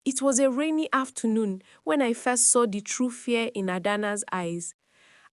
It was a rainy afternoon when I first saw the true fear in Adana's eyes.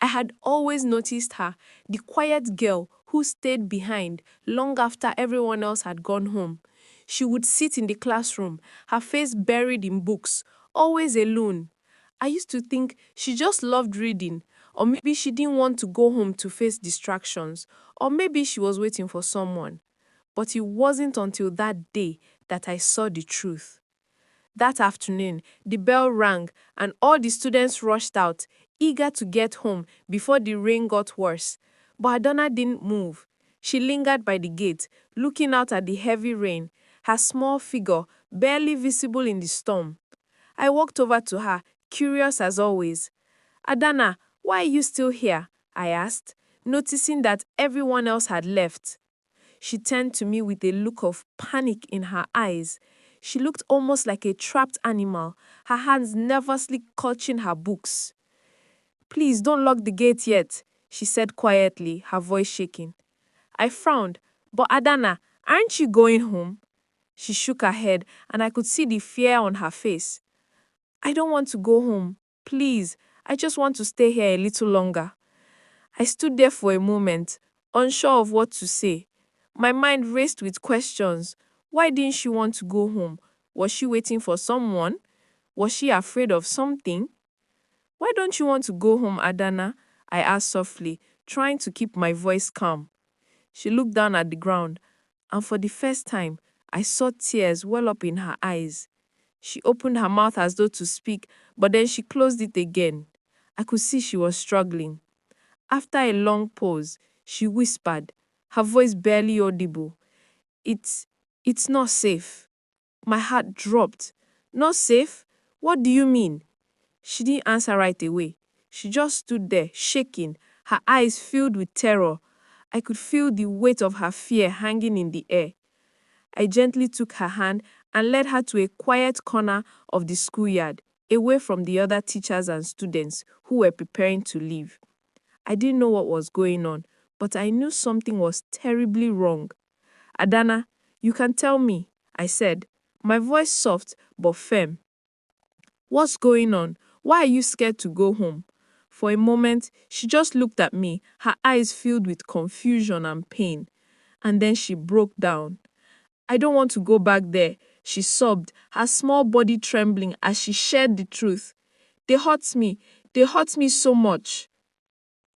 I had always noticed her, the quiet girl who stayed behind long after everyone else had gone home. She would sit in the classroom, her face buried in books, always alone. I used to think she just loved reading, or maybe she didn't want to go home to face distractions, or maybe she was waiting for someone. But it wasn't until that day that I saw the truth. That afternoon, the bell rang and all the students rushed out, eager to get home before the rain got worse. But Adonna didn't move. She lingered by the gate, looking out at the heavy rain, her small figure barely visible in the storm. I walked over to her, curious as always. Adana, why are you still here? I asked, noticing that everyone else had left. She turned to me with a look of panic in her eyes. She looked almost like a trapped animal, her hands nervously clutching her books. Please don't lock the gate yet, she said quietly, her voice shaking. I frowned. But Adana, aren't you going home? She shook her head, and I could see the fear on her face. I don't want to go home. Please, I just want to stay here a little longer. I stood there for a moment, unsure of what to say. My mind raced with questions. Why didn't she want to go home? Was she waiting for someone? Was she afraid of something? Why don't you want to go home, Adana? I asked softly, trying to keep my voice calm. She looked down at the ground, and for the first time, I saw tears well up in her eyes. She opened her mouth as though to speak, but then she closed it again. I could see she was struggling. After a long pause, she whispered, her voice barely audible. It's, it's not safe. My heart dropped. Not safe? What do you mean? She didn't answer right away. She just stood there, shaking, her eyes filled with terror. I could feel the weight of her fear hanging in the air. I gently took her hand and led her to a quiet corner of the schoolyard, away from the other teachers and students who were preparing to leave. I didn't know what was going on, but I knew something was terribly wrong. Adana, you can tell me, I said, my voice soft but firm. What's going on? Why are you scared to go home? For a moment, she just looked at me, her eyes filled with confusion and pain. And then she broke down. I don't want to go back there, she sobbed, her small body trembling as she shared the truth. They hurt me. They hurt me so much.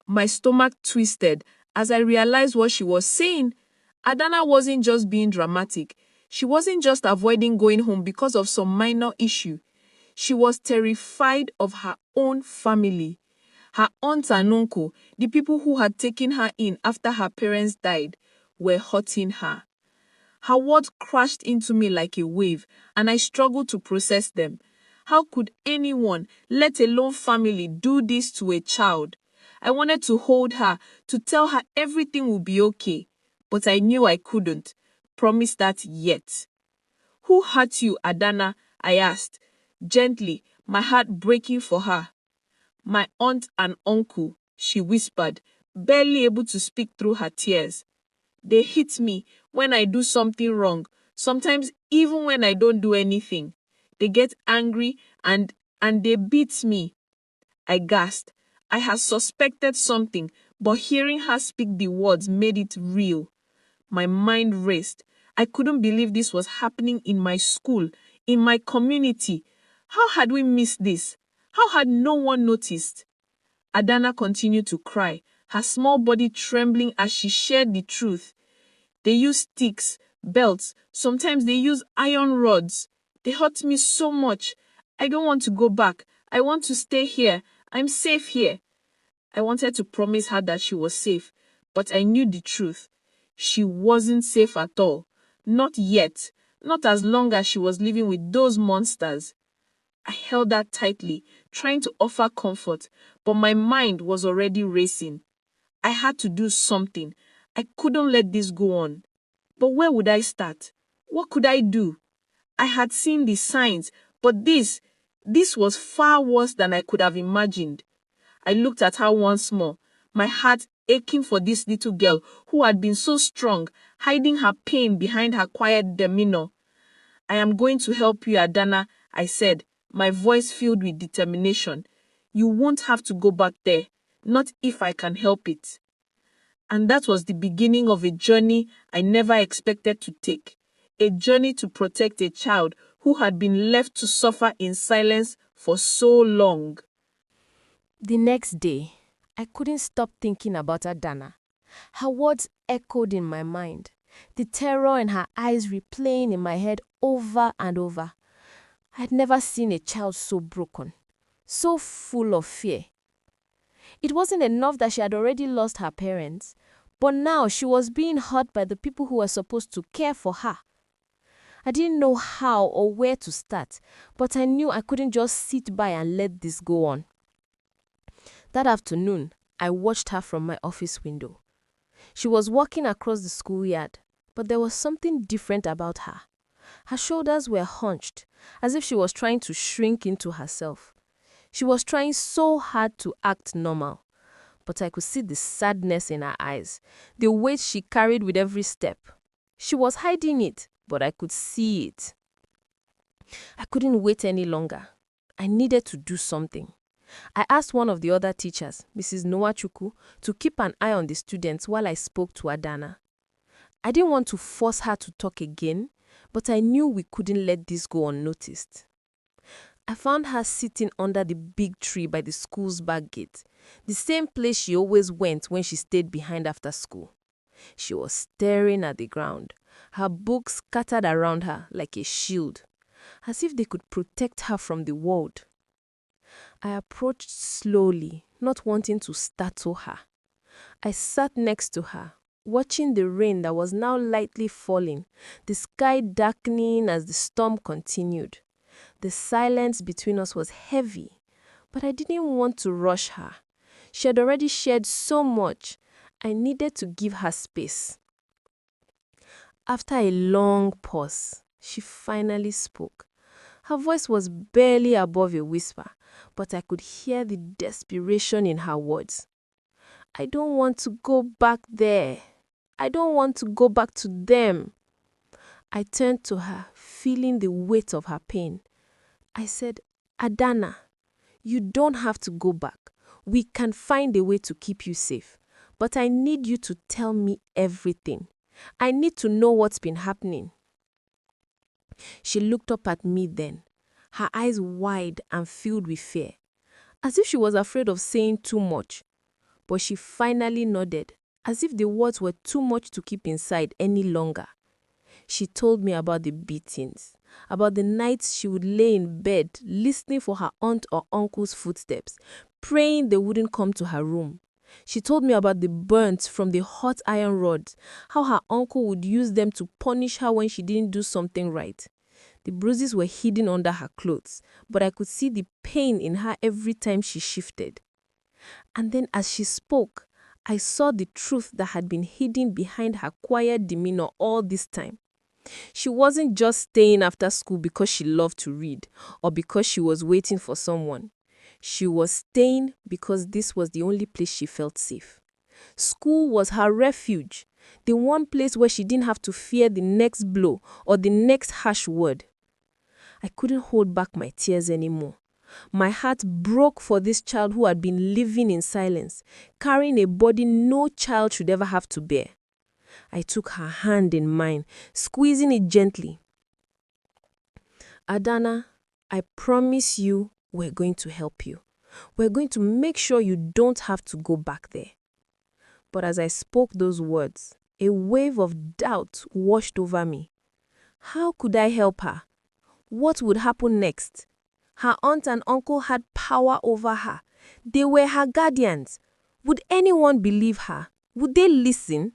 My stomach twisted as I realized what she was saying. Adana wasn't just being dramatic. She wasn't just avoiding going home because of some minor issue. She was terrified of her own family. Her aunt and uncle, the people who had taken her in after her parents died, were hurting her. Her words crashed into me like a wave, and I struggled to process them. How could anyone, let alone family, do this to a child? I wanted to hold her, to tell her everything would be okay, but I knew I couldn't promise that yet. Who hurt you, Adana? I asked, gently, my heart breaking for her. My aunt and uncle, she whispered, barely able to speak through her tears. They hit me when I do something wrong, sometimes even when I don't do anything. They get angry and they beat me. I gasped. I had suspected something, but hearing her speak the words made it real. My mind raced. I couldn't believe this was happening in my school, in my community. How had we missed this? How had no one noticed? Adana continued to cry, her small body trembling as she shared the truth. They use sticks, belts, sometimes they use iron rods. They hurt me so much. I don't want to go back. I want to stay here. I'm safe here. I wanted to promise her that she was safe, but I knew the truth. She wasn't safe at all. Not yet. Not as long as she was living with those monsters. I held her tightly, trying to offer comfort, but my mind was already racing. I had to do something. I couldn't let this go on. But where would I start? What could I do? I had seen the signs, but this was far worse than I could have imagined. I looked at her once more, my heart aching for this little girl who had been so strong, hiding her pain behind her quiet demeanor. I am going to help you, Adana, I said, my voice filled with determination. You won't have to go back there, not if I can help it. And that was the beginning of a journey I never expected to take. A journey to protect a child who had been left to suffer in silence for so long. The next day, I couldn't stop thinking about Adana. Her words echoed in my mind, the terror in her eyes replaying in my head over and over. I had never seen a child so broken, so full of fear. It wasn't enough that she had already lost her parents, but now she was being hurt by the people who were supposed to care for her. I didn't know how or where to start, but I knew I couldn't just sit by and let this go on. That afternoon, I watched her from my office window. She was walking across the schoolyard, but there was something different about her. Her shoulders were hunched, as if she was trying to shrink into herself. She was trying so hard to act normal, but I could see the sadness in her eyes, the weight she carried with every step. She was hiding it, but I could see it. I couldn't wait any longer. I needed to do something. I asked one of the other teachers, Mrs. Noachuku, to keep an eye on the students while I spoke to Adana. I didn't want to force her to talk again, but I knew we couldn't let this go unnoticed. I found her sitting under the big tree by the school's back gate, the same place she always went when she stayed behind after school. She was staring at the ground, her books scattered around her like a shield, as if they could protect her from the world. I approached slowly, not wanting to startle her. I sat next to her, watching the rain that was now lightly falling, the sky darkening as the storm continued. The silence between us was heavy, but I didn't want to rush her. She had already shared so much. I needed to give her space. After a long pause, she finally spoke. Her voice was barely above a whisper, but I could hear the desperation in her words. I don't want to go back there. I don't want to go back to them. I turned to her, feeling the weight of her pain. I said, Adana, you don't have to go back. We can find a way to keep you safe. But I need you to tell me everything. I need to know what's been happening. She looked up at me then, her eyes wide and filled with fear, as if she was afraid of saying too much. But she finally nodded, as if the words were too much to keep inside any longer. She told me about the beatings, about the nights she would lay in bed listening for her aunt or uncle's footsteps, praying they wouldn't come to her room. She told me about the burns from the hot iron rods, how her uncle would use them to punish her when she didn't do something right. The bruises were hidden under her clothes, but I could see the pain in her every time she shifted. And then as she spoke, I saw the truth that had been hidden behind her quiet demeanor all this time. She wasn't just staying after school because she loved to read or because she was waiting for someone. She was staying because this was the only place she felt safe. School was her refuge, the one place where she didn't have to fear the next blow or the next harsh word. I couldn't hold back my tears anymore. My heart broke for this child who had been living in silence, carrying a body no child should ever have to bear. I took her hand in mine, squeezing it gently. Adana, I promise you we're going to help you. We're going to make sure you don't have to go back there. But as I spoke those words, a wave of doubt washed over me. How could I help her? What would happen next? Her aunt and uncle had power over her. They were her guardians. Would anyone believe her? Would they listen?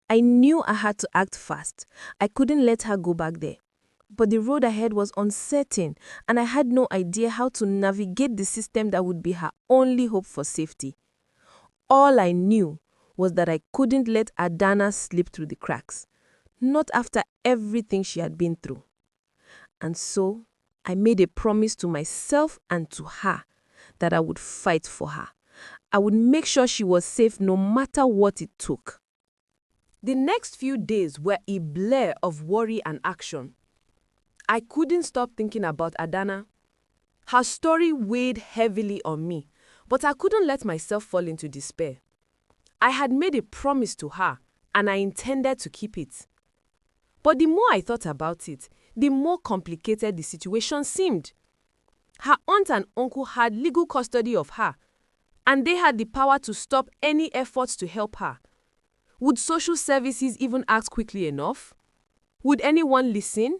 I knew I had to act fast. I couldn't let her go back there. But the road ahead was uncertain, and I had no idea how to navigate the system that would be her only hope for safety. All I knew was that I couldn't let Adana slip through the cracks, not after everything she had been through. And so, I made a promise to myself and to her that I would fight for her. I would make sure she was safe no matter what it took. The next few days were a blur of worry and action. I couldn't stop thinking about Adana. Her story weighed heavily on me, but I couldn't let myself fall into despair. I had made a promise to her, and I intended to keep it. But the more I thought about it, the more complicated the situation seemed. Her aunt and uncle had legal custody of her, and they had the power to stop any efforts to help her. Would social services even act quickly enough? Would anyone listen?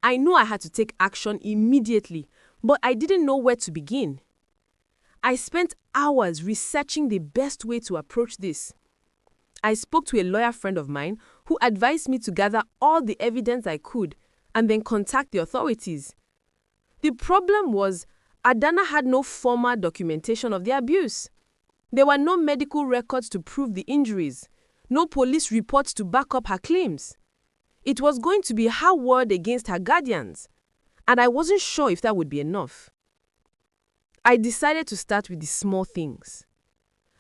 I knew I had to take action immediately, but I didn't know where to begin. I spent hours researching the best way to approach this. I spoke to a lawyer friend of mine who advised me to gather all the evidence I could and then contact the authorities. The problem was, Adana had no formal documentation of the abuse. There were no medical records to prove the injuries, no police reports to back up her claims. It was going to be her word against her guardians, and I wasn't sure if that would be enough. I decided to start with the small things.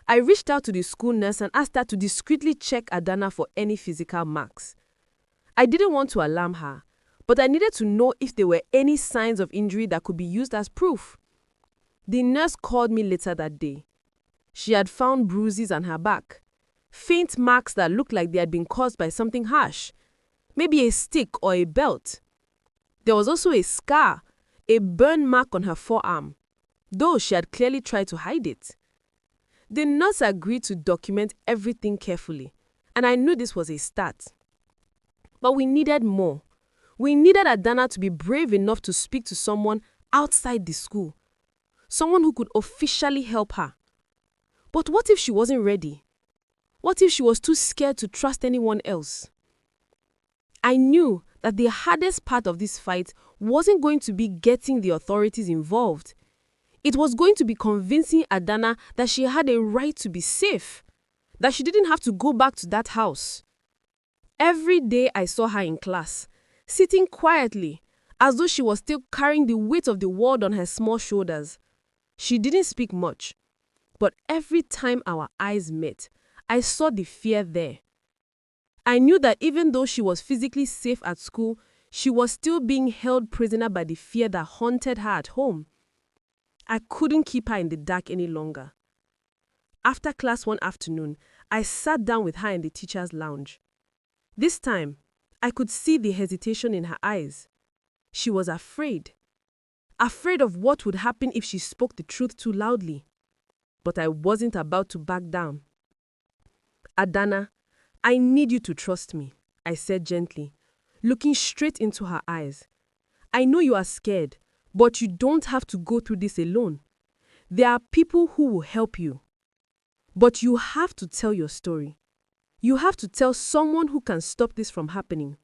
I reached out to the school nurse and asked her to discreetly check Adana for any physical marks. I didn't want to alarm her, but I needed to know if there were any signs of injury that could be used as proof. The nurse called me later that day. She had found bruises on her back, faint marks that looked like they had been caused by something harsh, maybe a stick or a belt. There was also a scar, a burn mark on her forearm, though she had clearly tried to hide it. The nurse agreed to document everything carefully, and I knew this was a start. But we needed more. We needed Adana to be brave enough to speak to someone outside the school, someone who could officially help her. But what if she wasn't ready? What if she was too scared to trust anyone else? I knew that the hardest part of this fight wasn't going to be getting the authorities involved. It was going to be convincing Adana that she had a right to be safe, that she didn't have to go back to that house. Every day I saw her in class, sitting quietly, as though she was still carrying the weight of the world on her small shoulders. She didn't speak much, but every time our eyes met, I saw the fear there. I knew that even though she was physically safe at school, she was still being held prisoner by the fear that haunted her at home. I couldn't keep her in the dark any longer. After class one afternoon, I sat down with her in the teacher's lounge. This time, I could see the hesitation in her eyes. She was afraid. Afraid of what would happen if she spoke the truth too loudly. But I wasn't about to back down. Adana, I need you to trust me, I said gently, looking straight into her eyes. I know you are scared, but you don't have to go through this alone. There are people who will help you. But you have to tell your story. You have to tell someone who can stop this from happening.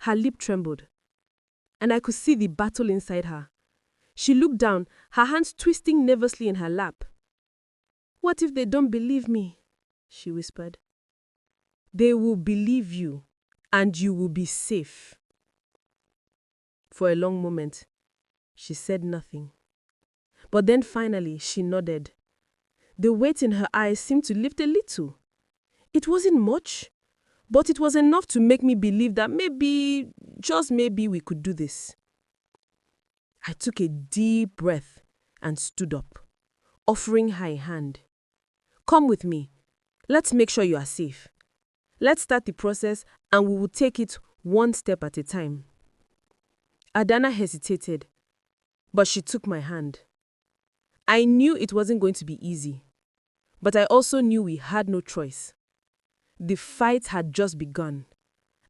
Her lip trembled, and I could see the battle inside her. She looked down, her hands twisting nervously in her lap. What if they don't believe me? She whispered. They will believe you, and you will be safe. For a long moment, she said nothing. But then finally, she nodded. The weight in her eyes seemed to lift a little. It wasn't much, but it was enough to make me believe that maybe, just maybe, we could do this. I took a deep breath and stood up, offering her a hand. Come with me. Let's make sure you are safe. Let's start the process and we will take it one step at a time. Adana hesitated, but she took my hand. I knew it wasn't going to be easy, but I also knew we had no choice. The fight had just begun,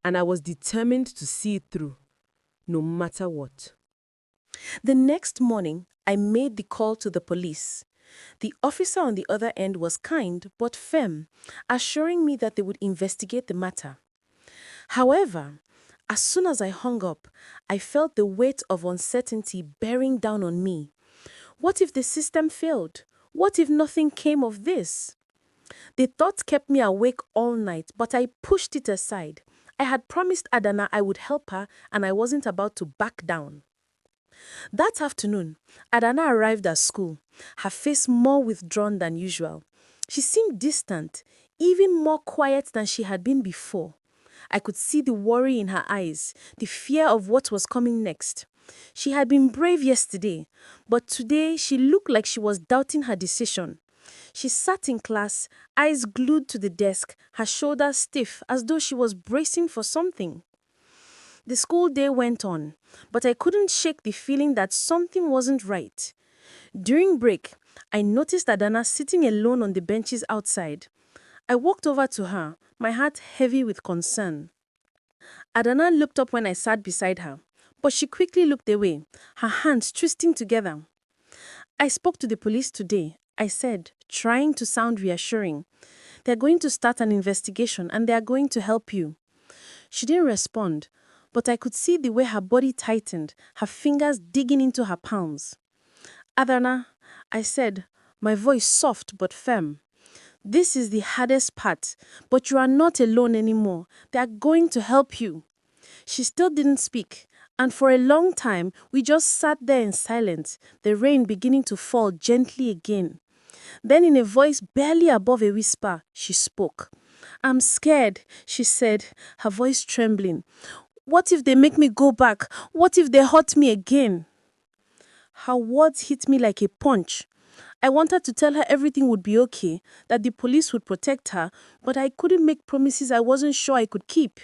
and I was determined to see it through, no matter what. The next morning, I made the call to the police. The officer on the other end was kind but firm, assuring me that they would investigate the matter. However, as soon as I hung up, I felt the weight of uncertainty bearing down on me. What if the system failed? What if nothing came of this? The thought kept me awake all night, but I pushed it aside. I had promised Adana I would help her, and I wasn't about to back down. That afternoon, Adana arrived at school, her face more withdrawn than usual. She seemed distant, even more quiet than she had been before. I could see the worry in her eyes, the fear of what was coming next. She had been brave yesterday, but today she looked like she was doubting her decision. She sat in class, eyes glued to the desk, her shoulders stiff as though she was bracing for something. The school day went on, but I couldn't shake the feeling that something wasn't right. During break, I noticed Adana sitting alone on the benches outside. I walked over to her, my heart heavy with concern. Adana looked up when I sat beside her, but she quickly looked away, her hands twisting together. I spoke to the police today, I said, trying to sound reassuring. They're going to start an investigation and they are going to help you. She didn't respond, but I could see the way her body tightened, her fingers digging into her palms. Adana, I said, my voice soft but firm. This is the hardest part, but you are not alone anymore. They are going to help you. She still didn't speak, and for a long time we just sat there in silence, the rain beginning to fall gently again. Then in a voice barely above a whisper, she spoke. I'm scared, she said, her voice trembling. What if they make me go back? What if they hurt me again? Her words hit me like a punch. I wanted to tell her everything would be okay, that the police would protect her, but I couldn't make promises I wasn't sure I could keep.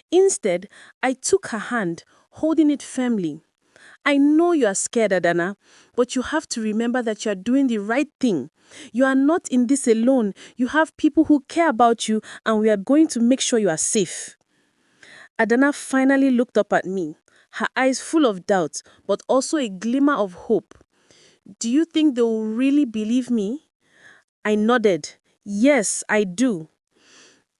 Instead, I took her hand, holding it firmly. I know you are scared, Adana, but you have to remember that you are doing the right thing. You are not in this alone. You have people who care about you, and we are going to make sure you are safe. Adana finally looked up at me, her eyes full of doubt, but also a glimmer of hope. Do you think they will really believe me? I nodded. Yes, I do.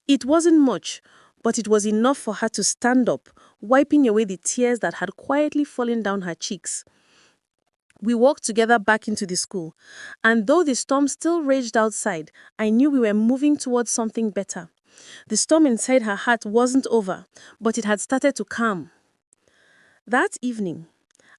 It wasn't much, but it was enough for her to stand up, wiping away the tears that had quietly fallen down her cheeks. We walked together back into the school, and though the storm still raged outside, I knew we were moving towards something better. The storm inside her heart wasn't over, but it had started to calm. That evening,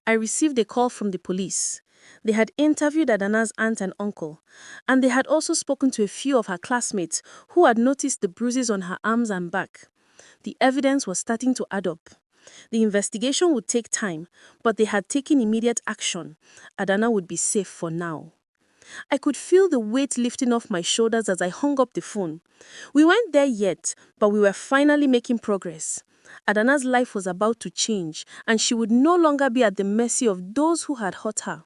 I received a call from the police. They had interviewed Adana's aunt and uncle, and they had also spoken to a few of her classmates who had noticed the bruises on her arms and back. The evidence was starting to add up. The investigation would take time, but they had taken immediate action. Adana would be safe for now. I could feel the weight lifting off my shoulders as I hung up the phone. We weren't there yet, but we were finally making progress. Adana's life was about to change, and she would no longer be at the mercy of those who had hurt her.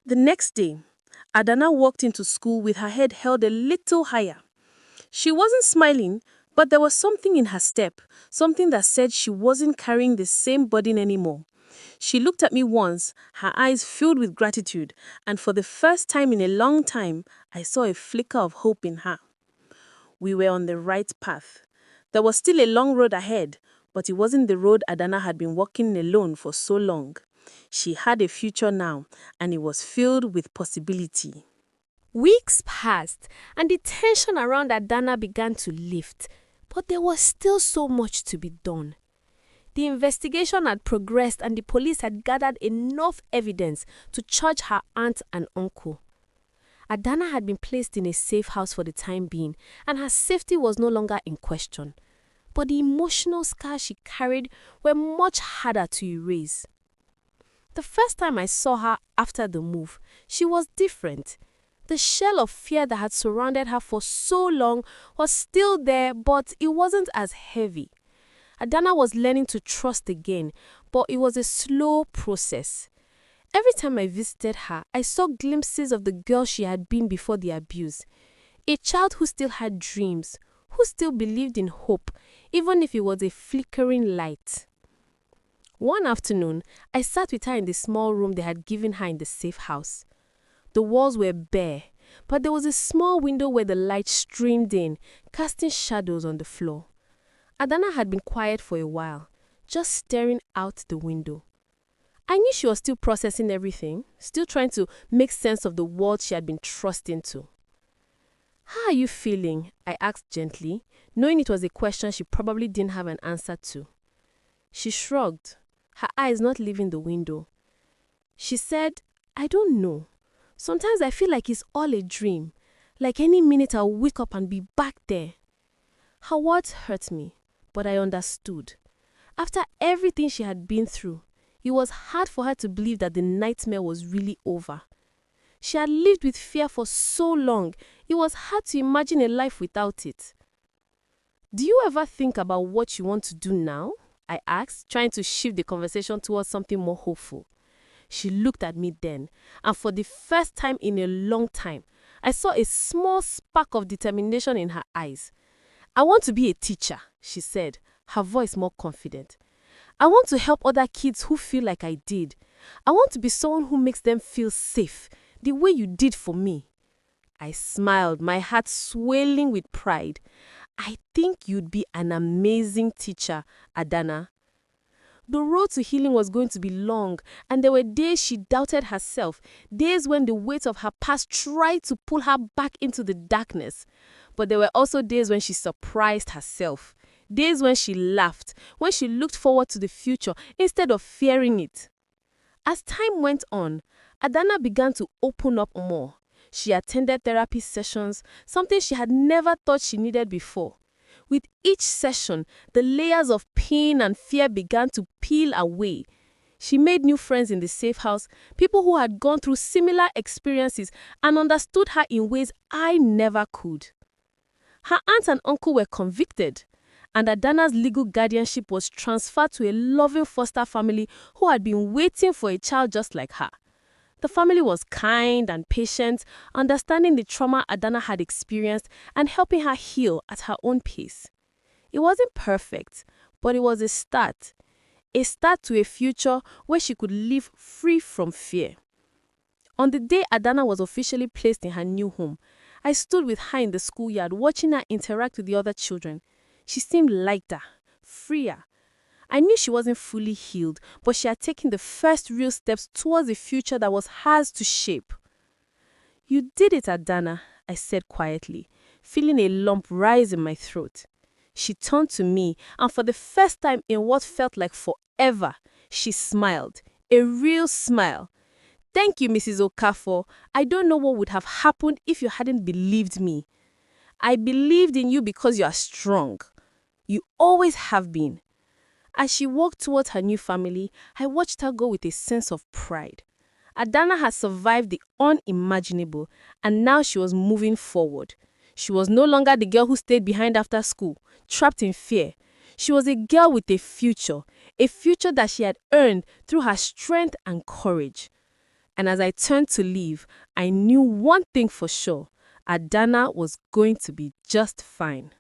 The next day, Adana walked into school with her head held a little higher. She wasn't smiling, but there was something in her step, something that said she wasn't carrying the same burden anymore. She looked at me once, her eyes filled with gratitude, and for the first time in a long time, I saw a flicker of hope in her. We were on the right path. There was still a long road ahead, but it wasn't the road Adana had been walking alone for so long. She had a future now, and it was filled with possibility. Weeks passed, and the tension around Adana began to lift, but there was still so much to be done. The investigation had progressed, and the police had gathered enough evidence to charge her aunt and uncle. Adana had been placed in a safe house for the time being, and her safety was no longer in question. But the emotional scars she carried were much harder to erase. The first time I saw her after the move, she was different. The shell of fear that had surrounded her for so long was still there, but it wasn't as heavy. Adana was learning to trust again, but it was a slow process. Every time I visited her, I saw glimpses of the girl she had been before the abuse. A child who still had dreams, who still believed in hope, even if it was a flickering light. One afternoon, I sat with her in the small room they had given her in the safe house. The walls were bare, but there was a small window where the light streamed in, casting shadows on the floor. Adana had been quiet for a while, just staring out the window. I knew she was still processing everything, still trying to make sense of the world she had been thrust into. "How are you feeling?" I asked gently, knowing it was a question she probably didn't have an answer to. She shrugged, her eyes not leaving the window. She said, "I don't know. Sometimes I feel like it's all a dream, like any minute I'll wake up and be back there." Her words hurt me, But I understood. After everything she had been through, it was hard for her to believe that the nightmare was really over. She had lived with fear for so long, it was hard to imagine a life without it. Do you ever think about what you want to do now? I asked, trying to shift the conversation towards something more hopeful. She looked at me then, and for the first time in a long time, I saw a small spark of determination in her eyes. I want to be a teacher, she said, her voice more confident. I want to help other kids who feel like I did. I want to be someone who makes them feel safe, the way you did for me. I smiled, my heart swelling with pride. I think you'd be an amazing teacher, Adana. The road to healing was going to be long, and there were days she doubted herself, days when the weight of her past tried to pull her back into the darkness. But there were also days when she surprised herself, days when she laughed, when she looked forward to the future instead of fearing it. As time went on, Adana began to open up more. She attended therapy sessions, something she had never thought she needed before. With each session, the layers of pain and fear began to peel away. She made new friends in the safe house, people who had gone through similar experiences and understood her in ways I never could. Her aunt and uncle were convicted, and Adana's legal guardianship was transferred to a loving foster family who had been waiting for a child just like her. The family was kind and patient, understanding the trauma Adana had experienced and helping her heal at her own pace. It wasn't perfect, but it was a start to a future where she could live free from fear. On the day Adana was officially placed in her new home, I stood with her in the schoolyard watching her interact with the other children. She seemed lighter, freer. I knew she wasn't fully healed, but she had taken the first real steps towards a future that was hers to shape. You did it, Adana, I said quietly, feeling a lump rise in my throat. She turned to me, and for the first time in what felt like forever, she smiled, a real smile. Thank you, Mrs. Okafor. I don't know what would have happened if you hadn't believed me. I believed in you because you are strong. You always have been. As she walked towards her new family, I watched her go with a sense of pride. Adana had survived the unimaginable, and now she was moving forward. She was no longer the girl who stayed behind after school, trapped in fear. She was a girl with a future that she had earned through her strength and courage. And as I turned to leave, I knew one thing for sure: Adana was going to be just fine.